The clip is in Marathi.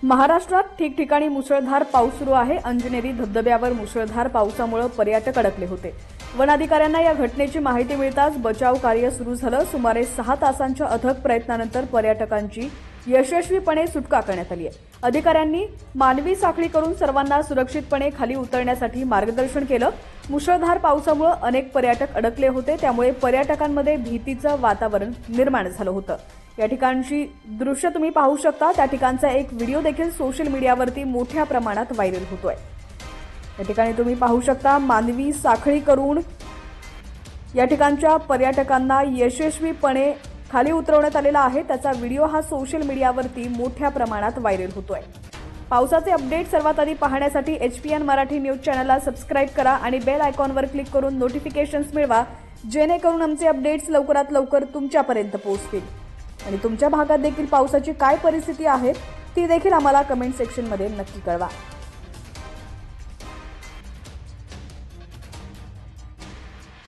महाराष्ट्रात ठिकठिकाणी मुसळधार पाऊस सुरू आहे। अंजनेरी धबधब्यावर मुसळधार पावसामुळे पर्यटक अडकले होते। वन अधिकाऱ्यांना या घटनेची माहिती मिळताच बचाव कार्य सुरू झालं। सुमारे 6 तासांच्या अथक प्रयत्नानंतर पर्यटकांची यशस्वीपणे सुटका करण्यात आली आहे। अधिकाऱ्यांनी मानवी साखळी करून सर्वांना सुरक्षितपणे खाली उतरण्यासाठी मार्गदर्शन केलं। मुसळधार पावसामुळे अनेक पर्यटक अडकले होते, त्यामुळे पर्यटकांमध्ये भीतीचं वातावरण निर्माण झालं होतं। या ठिकाणची दृश्य तुम्ही पाहू शकता। त्या ठिकाणचा एक व्हिडिओ देखील सोशल मीडियावरती मोठ्या प्रमाणात व्हायरल होतोय। या ठिकाणी तुम्ही पाहू शकता मानवी साखळी करून या ठिकाणच्या पर्यटकांना यशस्वीपणे खाली उतरवण्यात आलेला आहे। त्याचा व्हिडिओ हा सोशल मीडियावरती मोठ्या प्रमाणात व्हायरल होतोय। पावसाचे अपडेट सर्वात आधी पाहण्यासाठी HPN मराठी न्यूज चॅनलला सबस्क्राइब करा आणि बेल आयकॉनवर क्लिक करून नोटिफिकेशन्स मिळवा, जेणेकरून आमचे अपडेट्स लवकरात लवकर तुमच्यापर्यंत पोहोचतील। आणि तुमच्या भागात देखील पावसाची काय परिस्थिती आहे ती देखील आम्हाला कमेंट सेक्शनमध्ये नक्की कळवा।